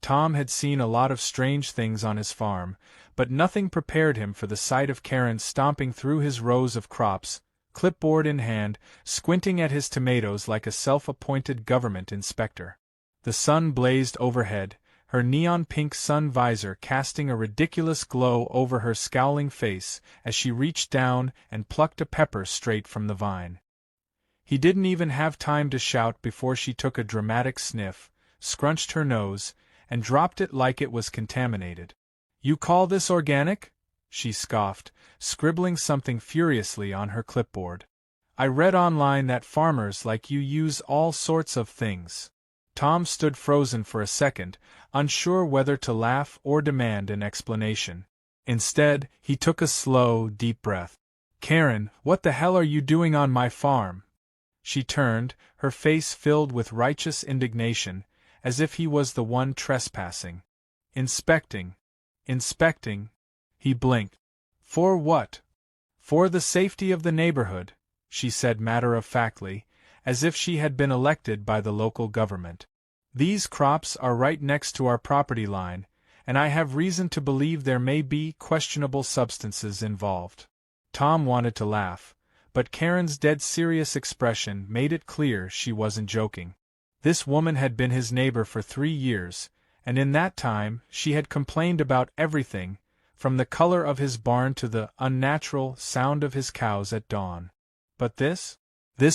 Tom had seen a lot of strange things on his farm, but nothing prepared him for the sight of Karen stomping through his rows of crops, clipboard in hand, squinting at his tomatoes like a self-appointed government inspector. The sun blazed overhead, her neon-pink sun visor casting a ridiculous glow over her scowling face as she reached down and plucked a pepper straight from the vine. He didn't even have time to shout before she took a dramatic sniff, scrunched her nose, and dropped it like it was contaminated. "You call this organic?" she scoffed, scribbling something furiously on her clipboard. "I read online that farmers like you use all sorts of things." Tom stood frozen for a second, unsure whether to laugh or demand an explanation. Instead, he took a slow, deep breath. "Karen, what the hell are you doing on my farm?" She turned, her face filled with righteous indignation, as if he was the one trespassing. Inspecting. He blinked. "For what?" "For the safety of the neighborhood," she said matter-of-factly, as if she had been elected by the local government. "These crops are right next to our property line, and I have reason to believe there may be questionable substances involved." Tom wanted to laugh, but Karen's dead-serious expression made it clear she wasn't joking. This woman had been his neighbor for 3 years, and in that time she had complained about everything, from the color of his barn to the unnatural sound of his cows at dawn. But this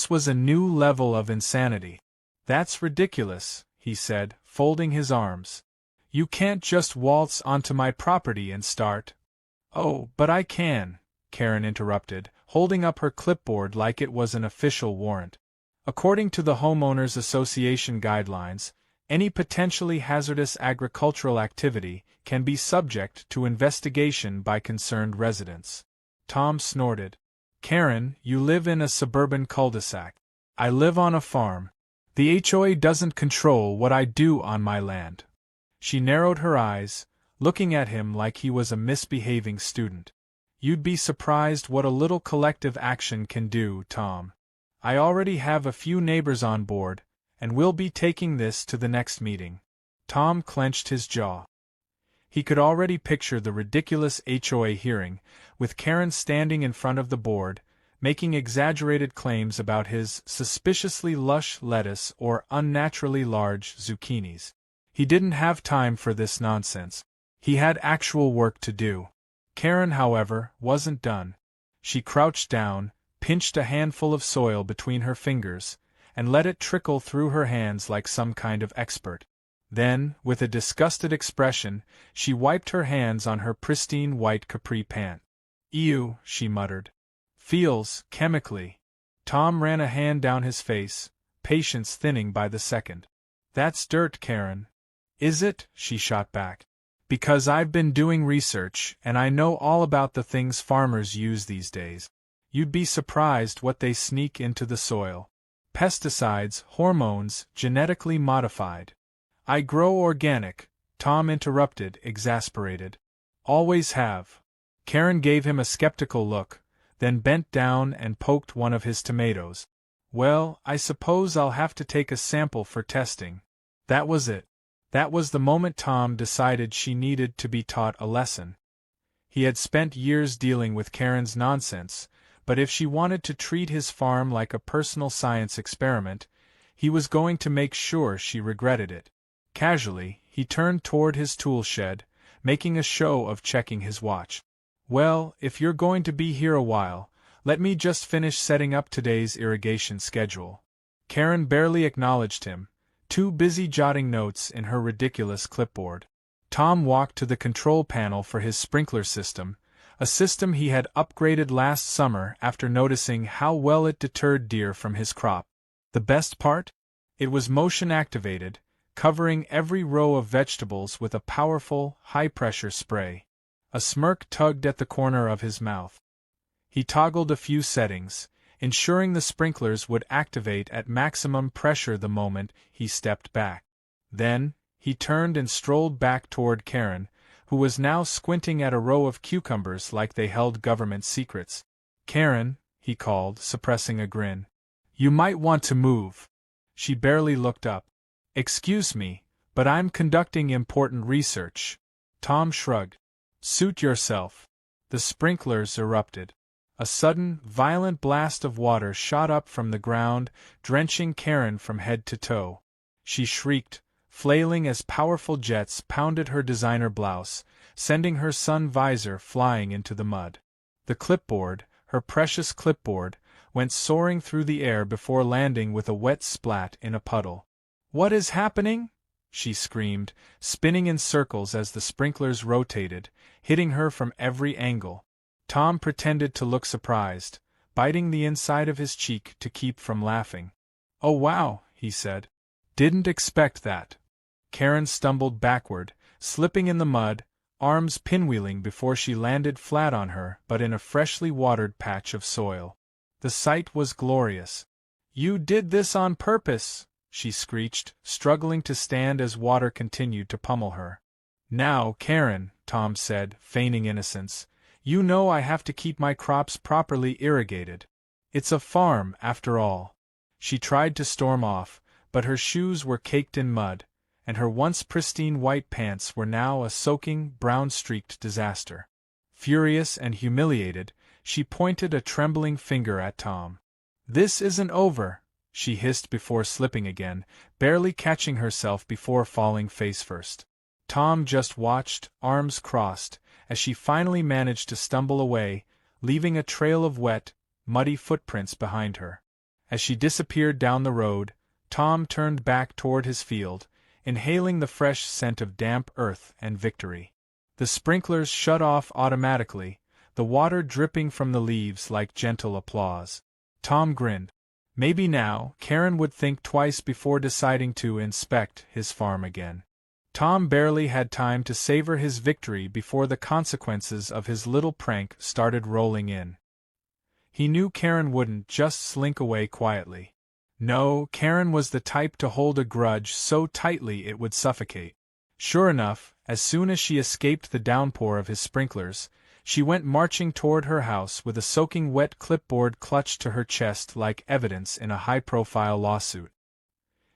was a new level of insanity. "That's ridiculous," he said, folding his arms. "You can't just waltz onto my property and start—" "Oh, but I can," Karen interrupted, holding up her clipboard like it was an official warrant. "According to the Homeowners Association guidelines, any potentially hazardous agricultural activity can be subject to investigation by concerned residents." Tom snorted. "Karen, you live in a suburban cul-de-sac. I live on a farm. The HOA doesn't control what I do on my land." She narrowed her eyes, looking at him like he was a misbehaving student. "You'd be surprised what a little collective action can do, Tom. I already have a few neighbors on board, and we'll be taking this to the next meeting." Tom clenched his jaw. He could already picture the ridiculous HOA hearing, with Karen standing in front of the board, making exaggerated claims about his suspiciously lush lettuce or unnaturally large zucchinis. He didn't have time for this nonsense. He had actual work to do. Karen, however, wasn't done. She crouched down, pinched a handful of soil between her fingers, and let it trickle through her hands like some kind of expert. Then, with a disgusted expression, she wiped her hands on her pristine white capri pant. "Ew," she muttered. "Feels, chemically." Tom ran a hand down his face, patience thinning by the second. "That's dirt, Karen." "Is it?" she shot back. "Because I've been doing research, and I know all about the things farmers use these days. You'd be surprised what they sneak into the soil. Pesticides, hormones, genetically modified." "I grow organic," Tom interrupted, exasperated. "Always have." Karen gave him a skeptical look, then bent down and poked one of his tomatoes. "Well, I suppose I'll have to take a sample for testing." That was it. That was the moment Tom decided she needed to be taught a lesson. He had spent years dealing with Karen's nonsense, but if she wanted to treat his farm like a personal science experiment, he was going to make sure she regretted it. Casually, he turned toward his tool shed, making a show of checking his watch. "Well, if you're going to be here a while, let me just finish setting up today's irrigation schedule." Karen barely acknowledged him, too busy jotting notes in her ridiculous clipboard. Tom walked to the control panel for his sprinkler system, a system he had upgraded last summer after noticing how well it deterred deer from his crop. The best part? It was motion-activated, covering every row of vegetables with a powerful, high-pressure spray. A smirk tugged at the corner of his mouth. He toggled a few settings, ensuring the sprinklers would activate at maximum pressure the moment he stepped back. Then, he turned and strolled back toward Karen, who was now squinting at a row of cucumbers like they held government secrets. "Karen," he called, suppressing a grin. "You might want to move." She barely looked up. "Excuse me, But I'm conducting important research. Tom shrugged. Suit yourself. The sprinklers erupted. A sudden, violent blast of water shot up from the ground, drenching Karen from head to toe. She shrieked, flailing as powerful jets pounded her designer blouse, sending her sun visor flying into the mud. The clipboard, her precious clipboard, went soaring through the air before landing with a wet splat in a puddle. "What is happening?" she screamed, spinning in circles as the sprinklers rotated, hitting her from every angle. Tom pretended to look surprised, biting the inside of his cheek to keep from laughing. "Oh wow," he said. "Didn't expect that." Karen stumbled backward, slipping in the mud, arms pinwheeling before she landed flat on her but in a freshly watered patch of soil. The sight was glorious. "You did this on purpose," she screeched, struggling to stand as water continued to pummel her. "Now, Karen," Tom said, feigning innocence, "you know I have to keep my crops properly irrigated. It's a farm, after all." She tried to storm off, but her shoes were caked in mud, and her once pristine white pants were now a soaking, brown-streaked disaster. Furious and humiliated, she pointed a trembling finger at Tom. "This isn't over," she hissed before slipping again, barely catching herself before falling face first. Tom just watched, arms crossed, as she finally managed to stumble away, leaving a trail of wet, muddy footprints behind her. As she disappeared down the road, Tom turned back toward his field, inhaling the fresh scent of damp earth and victory. The sprinklers shut off automatically, the water dripping from the leaves like gentle applause. Tom grinned. Maybe now, Karen would think twice before deciding to inspect his farm again. Tom barely had time to savor his victory before the consequences of his little prank started rolling in. He knew Karen wouldn't just slink away quietly. No, Karen was the type to hold a grudge so tightly it would suffocate. Sure enough, as soon as she escaped the downpour of his sprinklers, she went marching toward her house with a soaking wet clipboard clutched to her chest like evidence in a high-profile lawsuit.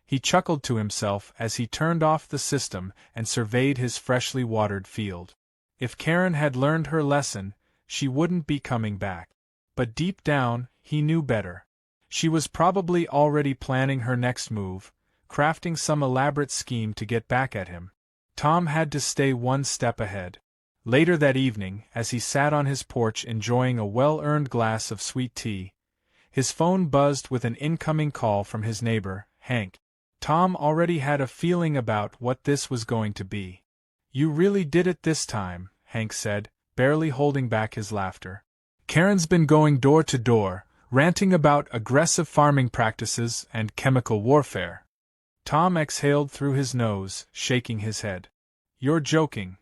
He chuckled to himself as he turned off the system and surveyed his freshly watered field. If Karen had learned her lesson, she wouldn't be coming back. But deep down, he knew better. She was probably already planning her next move, crafting some elaborate scheme to get back at him. Tom had to stay one step ahead. Later that evening, as he sat on his porch enjoying a well-earned glass of sweet tea, his phone buzzed with an incoming call from his neighbor, Hank. Tom already had a feeling about what this was going to be. "You really did it this time," Hank said, barely holding back his laughter. "Karen's been going door to door, ranting about aggressive farming practices and chemical warfare." Tom exhaled through his nose, shaking his head. "You're joking."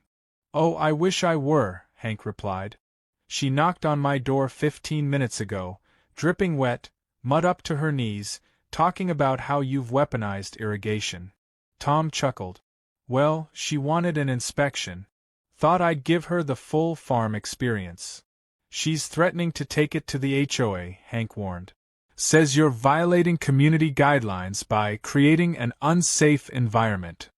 "Oh, I wish I were," Hank replied. "She knocked on my door 15 minutes ago, dripping wet, mud up to her knees, talking about how you've weaponized irrigation." Tom chuckled. "Well, she wanted an inspection. Thought I'd give her the full farm experience." "She's threatening to take it to the HOA," Hank warned. "Says you're violating community guidelines by creating an unsafe environment."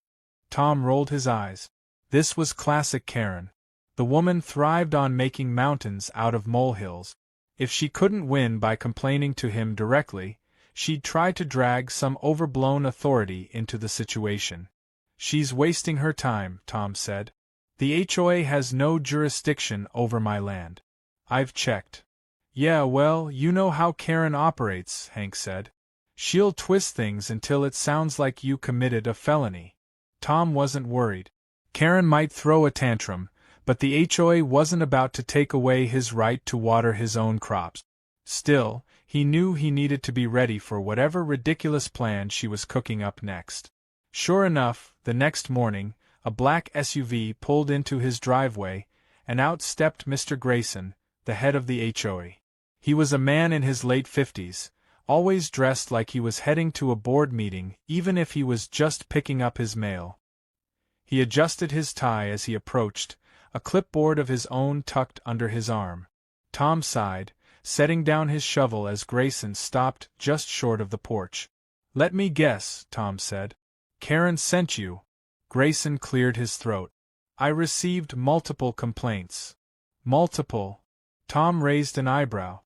Tom rolled his eyes. This was classic Karen. The woman thrived on making mountains out of molehills. If she couldn't win by complaining to him directly, she'd try to drag some overblown authority into the situation. "She's wasting her time," Tom said. "The HOA has no jurisdiction over my land. I've checked." "Yeah, well, you know how Karen operates," Hank said. "She'll twist things until it sounds like you committed a felony." Tom wasn't worried. Karen might throw a tantrum, but the HOA wasn't about to take away his right to water his own crops. Still, he knew he needed to be ready for whatever ridiculous plan she was cooking up next. Sure enough, the next morning, a black SUV pulled into his driveway, and out stepped Mr. Grayson, the head of the HOA. He was a man in his late 50s, always dressed like he was heading to a board meeting even if he was just picking up his mail. He adjusted his tie as he approached, a clipboard of his own tucked under his arm. Tom sighed, setting down his shovel as Grayson stopped just short of the porch. "Let me guess," Tom said. "Karen sent you." Grayson cleared his throat. I received multiple complaints. Multiple? Tom raised an eyebrow.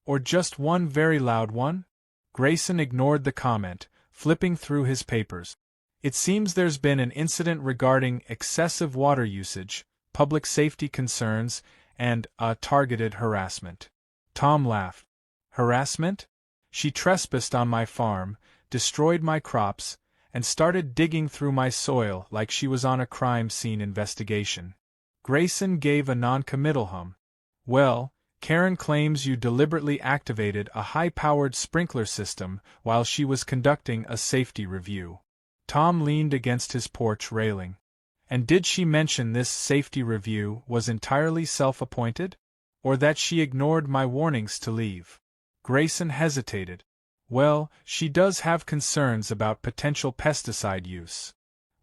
Or just one very loud one? Grayson ignored the comment, flipping through his papers. It seems there's been an incident regarding excessive water usage, public safety concerns, and targeted harassment. Tom laughed. Harassment? She trespassed on my farm, destroyed my crops, and started digging through my soil like she was on a crime scene investigation. Grayson gave a non-committal hum. Well, Karen claims you deliberately activated a high-powered sprinkler system while she was conducting a safety review. Tom leaned against his porch railing. And did she mention this safety review was entirely self-appointed? Or that she ignored my warnings to leave? Grayson hesitated. Well, she does have concerns about potential pesticide use.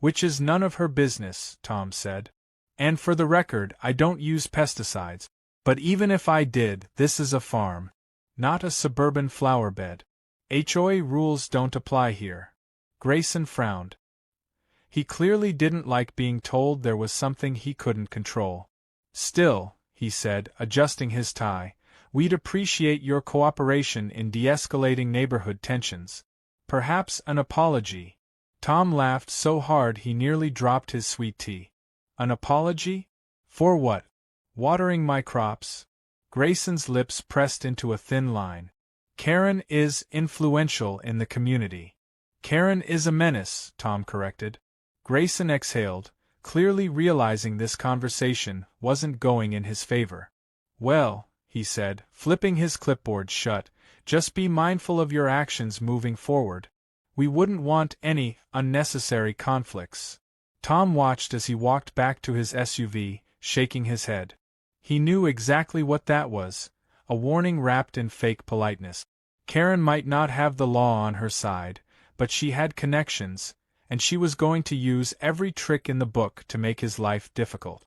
Which is none of her business, Tom said. And for the record, I don't use pesticides. But even if I did, this is a farm, not a suburban flower bed. HOA rules don't apply here. Grayson frowned. He clearly didn't like being told there was something he couldn't control. Still, he said, adjusting his tie, we'd appreciate your cooperation in de-escalating neighborhood tensions. Perhaps an apology. Tom laughed so hard he nearly dropped his sweet tea. An apology? For what? Watering my crops? Grayson's lips pressed into a thin line. Karen is influential in the community. Karen is a menace, Tom corrected. Grayson exhaled, clearly realizing this conversation wasn't going in his favor. Well, he said, flipping his clipboard shut, just be mindful of your actions moving forward. We wouldn't want any unnecessary conflicts. Tom watched as he walked back to his SUV, shaking his head. He knew exactly what that was, a warning wrapped in fake politeness. Karen might not have the law on her side, but she had connections, and she was going to use every trick in the book to make his life difficult.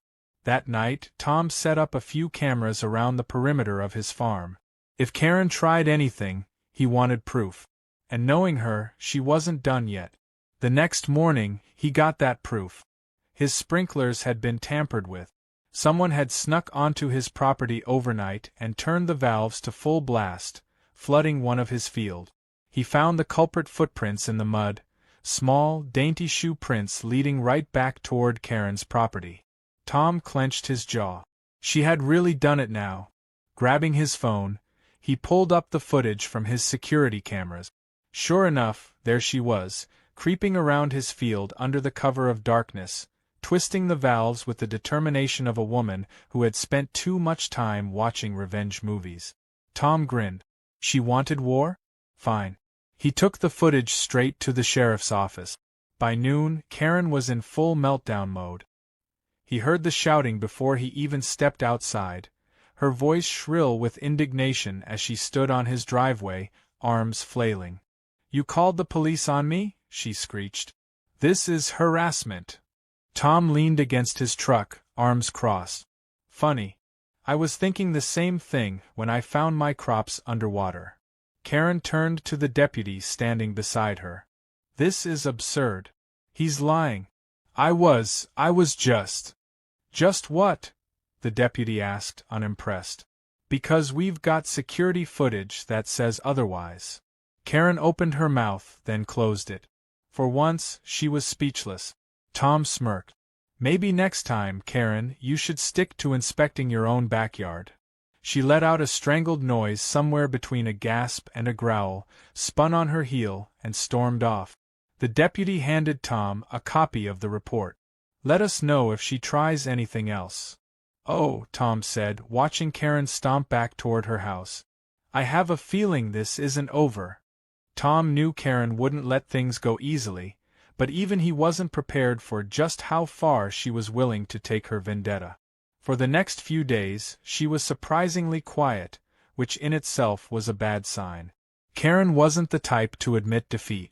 That night, Tom set up a few cameras around the perimeter of his farm. If Karen tried anything, he wanted proof. And knowing her, she wasn't done yet. The next morning, he got that proof. His sprinklers had been tampered with. Someone had snuck onto his property overnight and turned the valves to full blast, flooding one of his fields. He found the culprit footprints in the mud, small, dainty shoe prints leading right back toward Karen's property. Tom clenched his jaw. She had really done it now. Grabbing his phone, he pulled up the footage from his security cameras. Sure enough, there she was, creeping around his field under the cover of darkness, twisting the valves with the determination of a woman who had spent too much time watching revenge movies. Tom grinned. She wanted war? Fine. He took the footage straight to the sheriff's office. By noon, Karen was in full meltdown mode. He heard the shouting before he even stepped outside, her voice shrill with indignation as she stood on his driveway, arms flailing. You called the police on me? She screeched. This is harassment. Tom leaned against his truck, arms crossed. Funny. I was thinking the same thing when I found my crops underwater. Karen turned to the deputy standing beside her. This is absurd. He's lying. I was just. Just what? The deputy asked, unimpressed. Because we've got security footage that says otherwise. Karen opened her mouth, then closed it. For once, she was speechless. Tom smirked. Maybe next time, Karen, you should stick to inspecting your own backyard. She let out a strangled noise somewhere between a gasp and a growl, spun on her heel, and stormed off. The deputy handed Tom a copy of the report. Let us know if she tries anything else. Oh, Tom said, watching Karen stomp back toward her house. I have a feeling this isn't over. Tom knew Karen wouldn't let things go easily, but even he wasn't prepared for just how far she was willing to take her vendetta. For the next few days, she was surprisingly quiet, which in itself was a bad sign. Karen wasn't the type to admit defeat.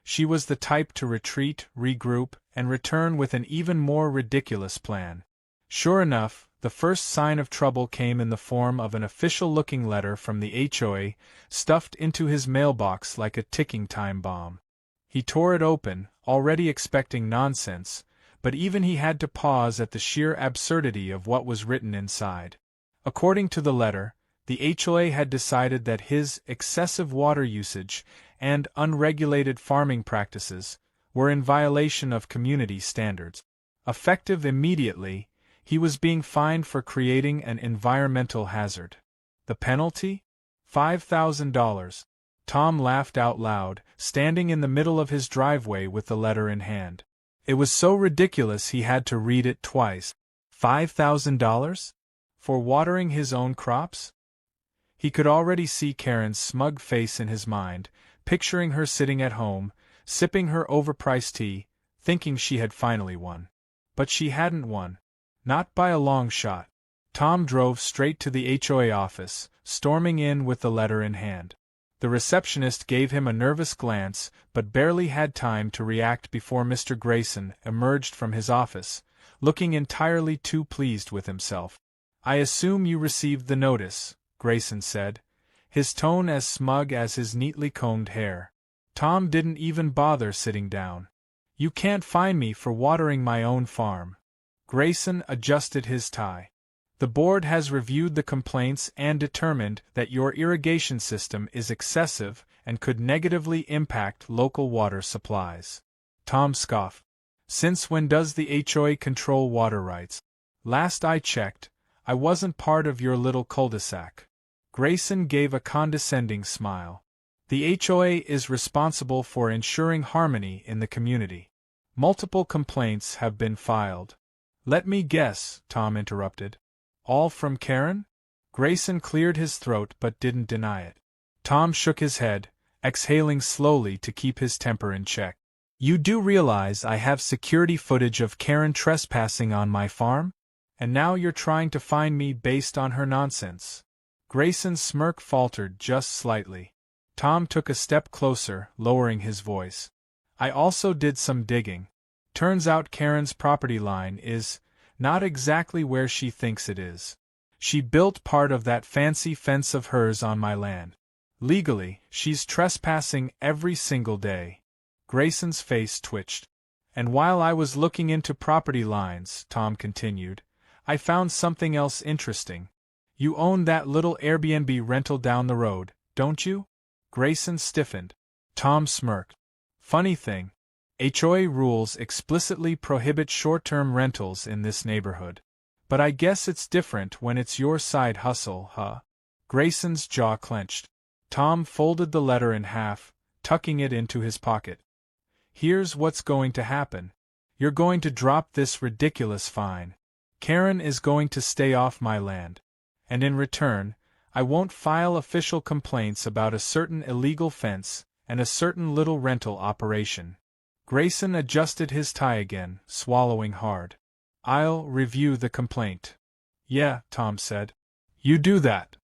She was the type to retreat, regroup, and return with an even more ridiculous plan. Sure enough, the first sign of trouble came in the form of an official-looking letter from the HOA, stuffed into his mailbox like a ticking time bomb. He tore it open, already expecting nonsense, but even he had to pause at the sheer absurdity of what was written inside. According to the letter, the HOA had decided that his excessive water usage and unregulated farming practices were in violation of community standards. Effective immediately, he was being fined for creating an environmental hazard. The penalty? $5,000. Tom laughed out loud, standing in the middle of his driveway with the letter in hand. It was so ridiculous he had to read it twice. $5,000? For watering his own crops? He could already see Karen's smug face in his mind, picturing her sitting at home, sipping her overpriced tea, thinking she had finally won. But she hadn't won. Not by a long shot. Tom drove straight to the HOA office, storming in with the letter in hand. The receptionist gave him a nervous glance, but barely had time to react before Mr. Grayson emerged from his office, looking entirely too pleased with himself. "I assume you received the notice," Grayson said, his tone as smug as his neatly combed hair. Tom didn't even bother sitting down. "You can't fine me for watering my own farm." Grayson adjusted his tie. "The board has reviewed the complaints and determined that your irrigation system is excessive and could negatively impact local water supplies." Tom scoffed. "Since when does the HOA control water rights? Last I checked, I wasn't part of your little cul-de-sac." Grayson gave a condescending smile. "The HOA is responsible for ensuring harmony in the community. Multiple complaints have been filed." "Let me guess," Tom interrupted. "All from Karen?" Grayson cleared his throat but didn't deny it. Tom shook his head, exhaling slowly to keep his temper in check. "You do realize I have security footage of Karen trespassing on my farm? And now you're trying to fine me based on her nonsense." Grayson's smirk faltered just slightly. Tom took a step closer, lowering his voice. "I also did some digging. Turns out Karen's property line is not exactly where she thinks it is. She built part of that fancy fence of hers on my land. Legally, she's trespassing every single day." Grayson's face twitched. "And while I was looking into property lines," Tom continued, "I found something else interesting. You own that little Airbnb rental down the road, don't you?" Grayson stiffened. Tom smirked. "Funny thing. HOA rules explicitly prohibit short-term rentals in this neighborhood. But I guess it's different when it's your side hustle, huh?" Grayson's jaw clenched. Tom folded the letter in half, tucking it into his pocket. "Here's what's going to happen. You're going to drop this ridiculous fine. Karen is going to stay off my land. And in return, I won't file official complaints about a certain illegal fence and a certain little rental operation." Grayson adjusted his tie again, swallowing hard. "I'll review the complaint." "Yeah," Tom said. "You do that."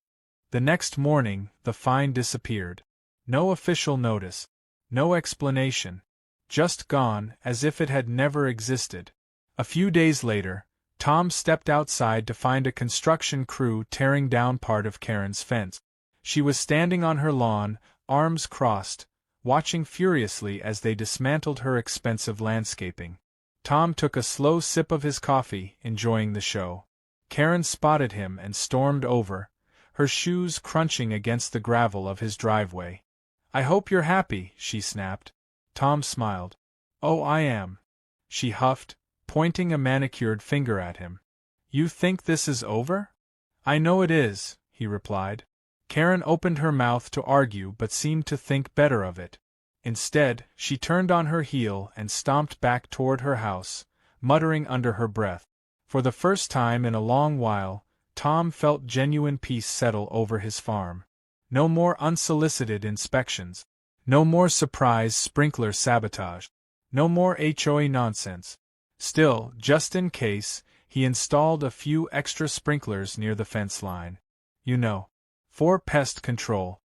The next morning, the fine disappeared. No official notice. No explanation. Just gone, as if it had never existed. A few days later, Tom stepped outside to find a construction crew tearing down part of Karen's fence. She was standing on her lawn, arms crossed, watching furiously as they dismantled her expensive landscaping. Tom took a slow sip of his coffee, enjoying the show. Karen spotted him and stormed over, her shoes crunching against the gravel of his driveway. "I hope you're happy," she snapped. Tom smiled. "Oh, I am," she huffed, pointing a manicured finger at him. "You think this is over?" "I know it is," he replied. Karen opened her mouth to argue but seemed to think better of it. Instead, she turned on her heel and stomped back toward her house, muttering under her breath. For the first time in a long while, Tom felt genuine peace settle over his farm. No more unsolicited inspections. No more surprise sprinkler sabotage. No more HOA nonsense. Still, just in case, he installed a few extra sprinklers near the fence line. For pest control.